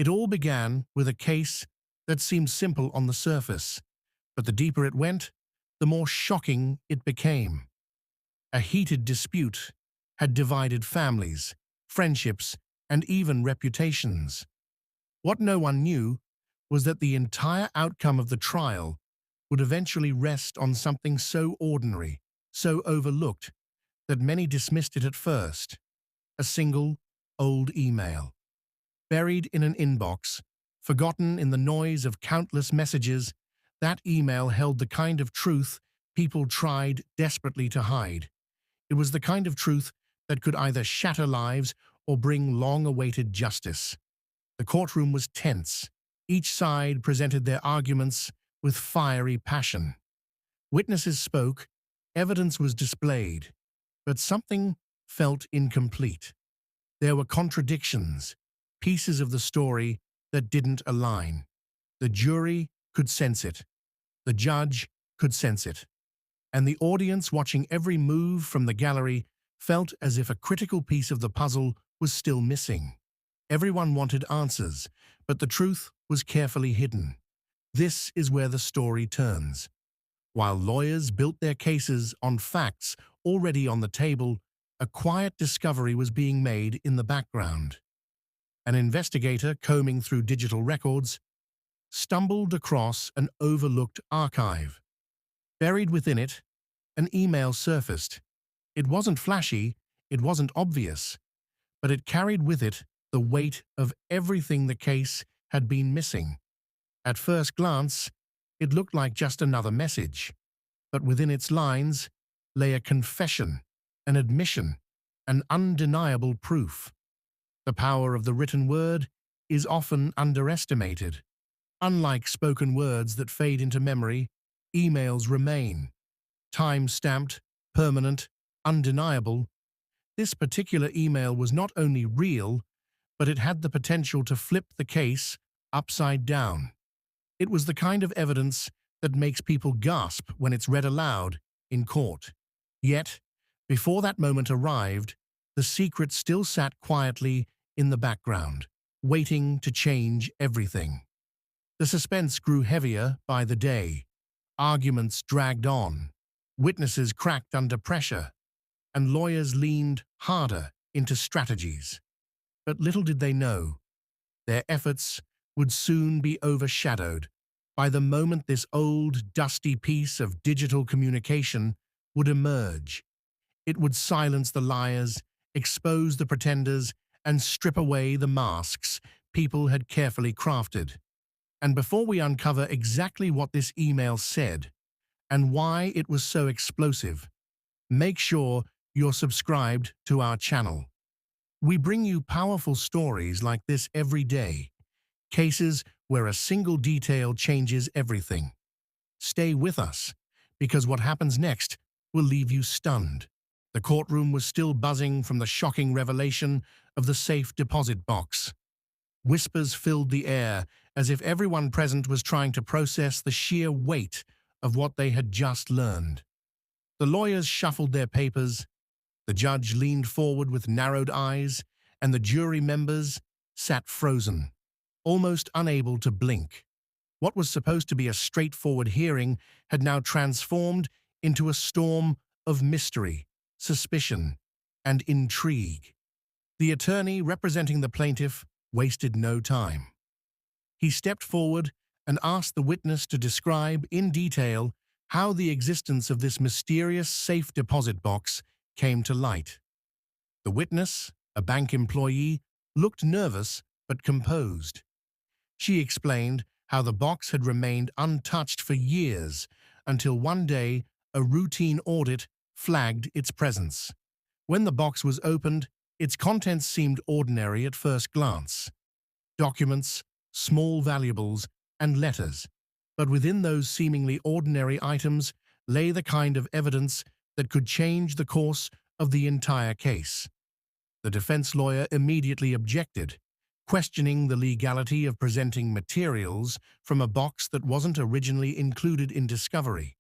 It all began with a case that seemed simple on the surface, but the deeper it went, the more shocking it became. A heated dispute had divided families, friendships, and even reputations. What no one knew was that the entire outcome of the trial would eventually rest on something so ordinary, so overlooked, that many dismissed it at first: a single, old email. Buried in an inbox, forgotten in the noise of countless messages, that email held the kind of truth people tried desperately to hide. It was the kind of truth that could either shatter lives or bring long-awaited justice. The courtroom was tense. Each side presented their arguments with fiery passion. Witnesses spoke, evidence was displayed, but something felt incomplete. There were contradictions, pieces of the story that didn't align. The jury could sense it. The judge could sense it. And the audience watching every move from the gallery felt as if a critical piece of the puzzle was still missing. Everyone wanted answers, but the truth was carefully hidden. This is where the story turns. While lawyers built their cases on facts already on the table, a quiet discovery was being made in the background. An investigator combing through digital records stumbled across an overlooked archive. Buried within it, an email surfaced. It wasn't flashy, it wasn't obvious, but it carried with it the weight of everything the case had been missing. At first glance, it looked like just another message, but within its lines lay a confession, an admission, an undeniable proof. The power of the written word is often underestimated. Unlike spoken words that fade into memory, emails remain. Time-stamped, permanent, undeniable. This particular email was not only real, but it had the potential to flip the case upside down. It was the kind of evidence that makes people gasp when it's read aloud in court. Yet, before that moment arrived, the secret still sat quietly in the background, waiting to change everything. The suspense grew heavier by the day. Arguments dragged on, witnesses cracked under pressure, and lawyers leaned harder into strategies. But little did they know, their efforts would soon be overshadowed by the moment this old, dusty piece of digital communication would emerge. It would silence the liars, expose the pretenders, and strip away the masks people had carefully crafted. And before we uncover exactly what this email said and why it was so explosive, make sure you're subscribed to our channel. We bring you powerful stories like this every day, cases where a single detail changes everything. Stay with us, because what happens next will leave you stunned. The courtroom was still buzzing from the shocking revelation of the safe deposit box. Whispers filled the air as if everyone present was trying to process the sheer weight of what they had just learned. The lawyers shuffled their papers, the judge leaned forward with narrowed eyes, and the jury members sat frozen, almost unable to blink. What was supposed to be a straightforward hearing had now transformed into a storm of mystery, suspicion, and intrigue. The attorney representing the plaintiff wasted no time. He stepped forward and asked the witness to describe in detail how the existence of this mysterious safe deposit box came to light. The witness, a bank employee, looked nervous but composed. She explained how the box had remained untouched for years until one day a routine audit flagged its presence. When the box was opened, its contents seemed ordinary at first glance. Documents, small valuables, and letters. But within those seemingly ordinary items lay the kind of evidence that could change the course of the entire case. The defense lawyer immediately objected, questioning the legality of presenting materials from a box that wasn't originally included in discovery.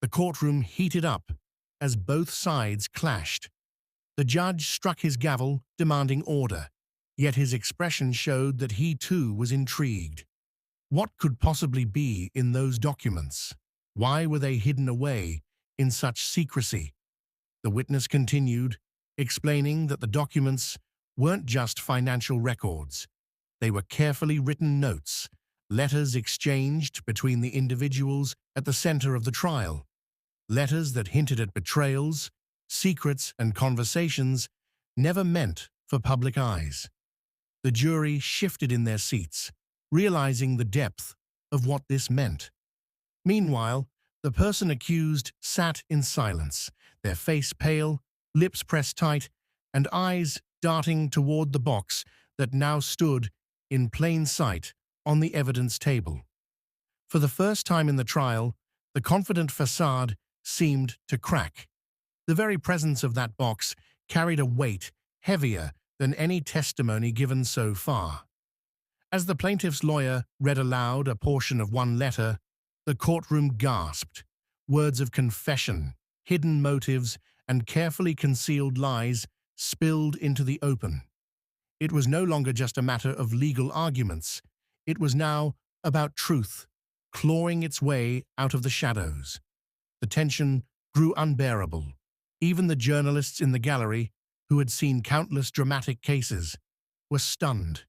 The courtroom heated up as both sides clashed. The judge struck his gavel, demanding order. yet his expression showed that he too was intrigued. What could possibly be in those documents? Why were they hidden away in such secrecy? The witness continued, explaining that the documents weren't just financial records. They were carefully written notes, letters exchanged between the individuals at the center of the trial, letters that hinted at betrayals, secrets, and conversations never meant for public eyes. The jury shifted in their seats, realizing the depth of what this meant. Meanwhile, the person accused sat in silence, their face pale, lips pressed tight, and eyes darting toward the box that now stood in plain sight on the evidence table. For the first time in the trial, the confident facade seemed to crack. The very presence of that box carried a weight heavier than any testimony given so far. As the plaintiff's lawyer read aloud a portion of one letter, the courtroom gasped. Words of confession, hidden motives, and carefully concealed lies spilled into the open. It was no longer just a matter of legal arguments. It was now about truth, clawing its way out of the shadows. The tension grew unbearable. Even the journalists in the gallery, who had seen countless dramatic cases, were stunned.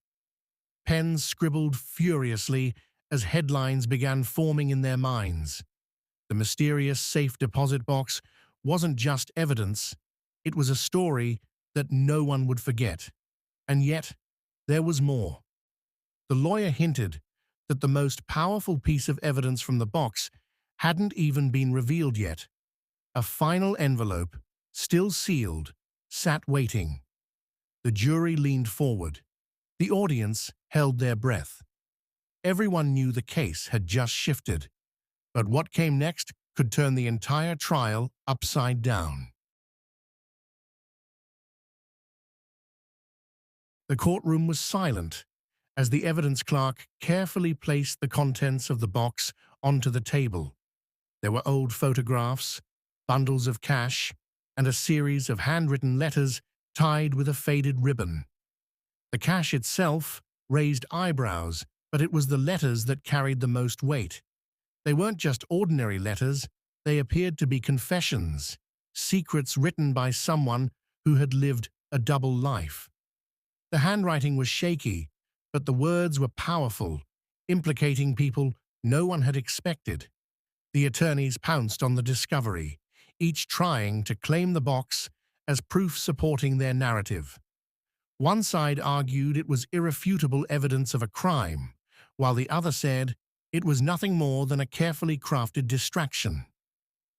Pens scribbled furiously as headlines began forming in their minds. The mysterious safe deposit box wasn't just evidence, it was a story that no one would forget. And yet, there was more. The lawyer hinted that the most powerful piece of evidence from the box hadn't even been revealed yet. A final envelope, still sealed, sat waiting. The jury leaned forward. The audience held their breath. Everyone knew the case had just shifted, but what came next could turn the entire trial upside down. The courtroom was silent as the evidence clerk carefully placed the contents of the box onto the table. There were old photographs, bundles of cash, and a series of handwritten letters tied with a faded ribbon. The cash itself raised eyebrows, but it was the letters that carried the most weight. They weren't just ordinary letters, they appeared to be confessions, secrets written by someone who had lived a double life. The handwriting was shaky, but the words were powerful, implicating people no one had expected. The attorneys pounced on the discovery, each trying to claim the box as proof supporting their narrative. One side argued it was irrefutable evidence of a crime, while the other said it was nothing more than a carefully crafted distraction.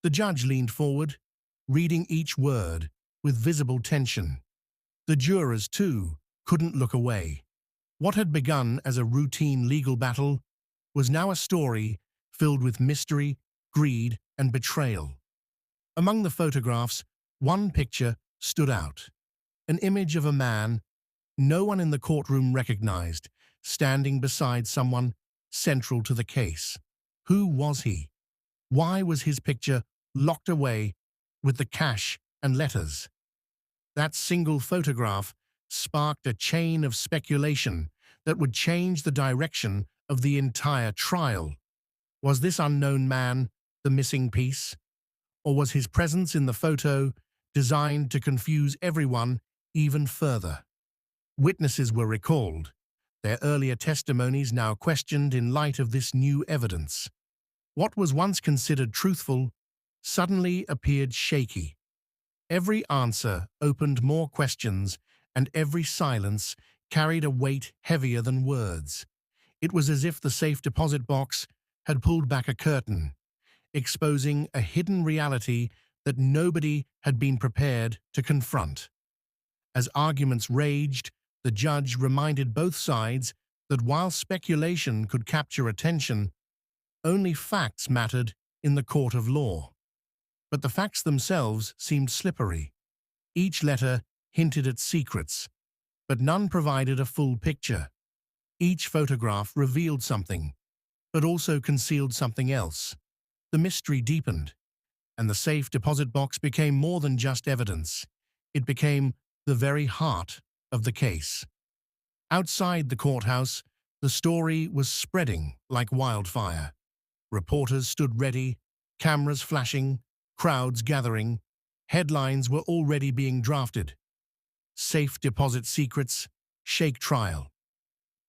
The judge leaned forward, reading each word with visible tension. The jurors, too, couldn't look away. What had begun as a routine legal battle was now a story filled with mystery, greed, and betrayal. Among the photographs, one picture stood out. An image of a man no one in the courtroom recognized, standing beside someone central to the case. Who was he? Why was his picture locked away with the cash and letters? That single photograph sparked a chain of speculation that would change the direction of the entire trial. Was this unknown man the missing piece? Or was his presence in the photo designed to confuse everyone even further? Witnesses were recalled, their earlier testimonies now questioned in light of this new evidence. What was once considered truthful suddenly appeared shaky. Every answer opened more questions, and every silence carried a weight heavier than words. It was as if the safe deposit box had pulled back a curtain, exposing a hidden reality that nobody had been prepared to confront. As arguments raged, the judge reminded both sides that while speculation could capture attention, only facts mattered in the court of law. But the facts themselves seemed slippery. Each letter hinted at secrets, but none provided a full picture. Each photograph revealed something, but also concealed something else. The mystery deepened, and the safe deposit box became more than just evidence. It became the very heart of the case. Outside the courthouse, the story was spreading like wildfire. Reporters stood ready, cameras flashing, crowds gathering. Headlines were already being drafted. Safe deposit secrets, shake trial.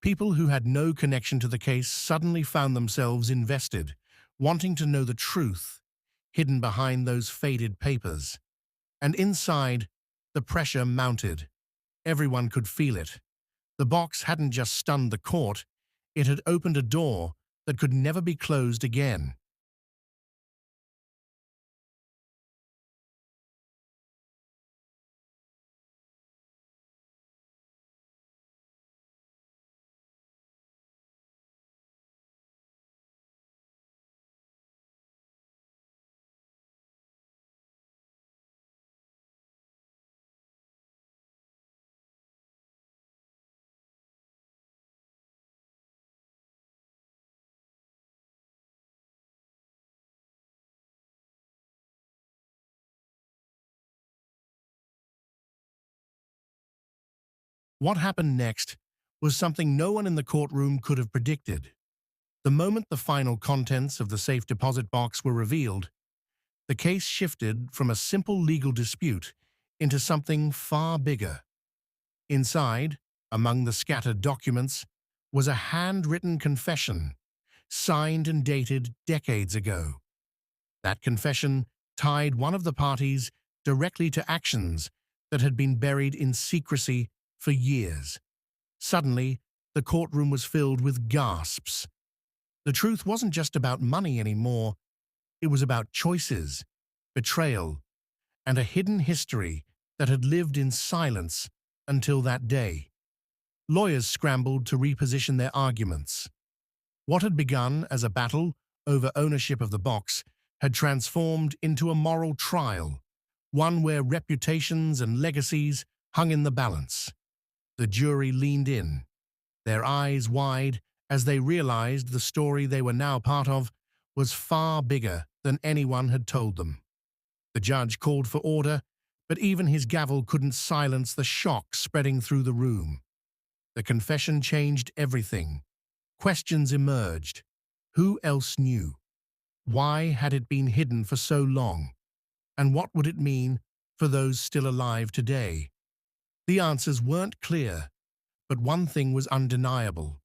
People who had no connection to the case suddenly found themselves invested, wanting to know the truth hidden behind those faded papers. And inside, the pressure mounted. Everyone could feel it. The box hadn't just stunned the court, it had opened a door that could never be closed again. What happened next was something no one in the courtroom could have predicted. The moment the final contents of the safe deposit box were revealed, the case shifted from a simple legal dispute into something far bigger. Inside, among the scattered documents, was a handwritten confession, signed and dated decades ago. That confession tied one of the parties directly to actions that had been buried in secrecy for years. Suddenly, the courtroom was filled with gasps. The truth wasn't just about money anymore, it was about choices, betrayal, and a hidden history that had lived in silence until that day. Lawyers scrambled to reposition their arguments. What had begun as a battle over ownership of the box had transformed into a moral trial, one where reputations and legacies hung in the balance. The jury leaned in, their eyes wide as they realized the story they were now part of was far bigger than anyone had told them. The judge called for order, but even his gavel couldn't silence the shock spreading through the room. The confession changed everything. Questions emerged. Who else knew? Why had it been hidden for so long? And what would it mean for those still alive today? The answers weren't clear, but one thing was undeniable.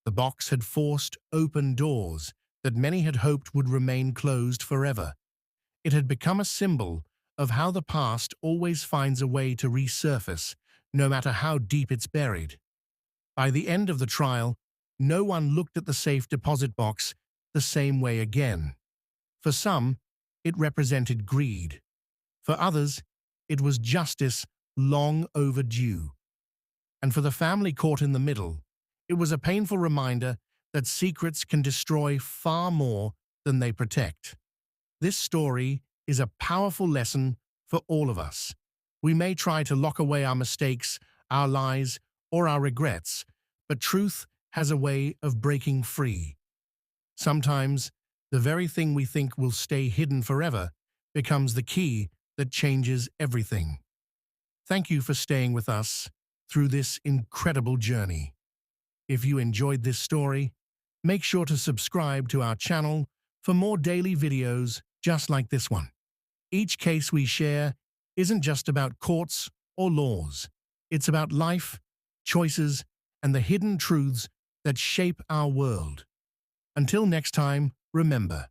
The box had forced open doors that many had hoped would remain closed forever. It had become a symbol of how the past always finds a way to resurface, no matter how deep it's buried. By the end of the trial, no one looked at the safe deposit box the same way again. For some, it represented greed. For others, it was justice long overdue. And for the family caught in the middle, it was a painful reminder that secrets can destroy far more than they protect. This story is a powerful lesson for all of us. We may try to lock away our mistakes, our lies, or our regrets, but truth has a way of breaking free. Sometimes, the very thing we think will stay hidden forever becomes the key that changes everything. Thank you for staying with us through this incredible journey. If you enjoyed this story, make sure to subscribe to our channel for more daily videos just like this one. Each case we share isn't just about courts or laws. It's about life, choices, and the hidden truths that shape our world. Until next time, remember,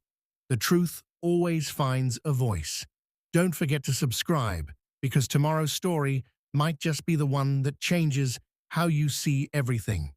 the truth always finds a voice. Don't forget to subscribe, because tomorrow's story might just be the one that changes how you see everything.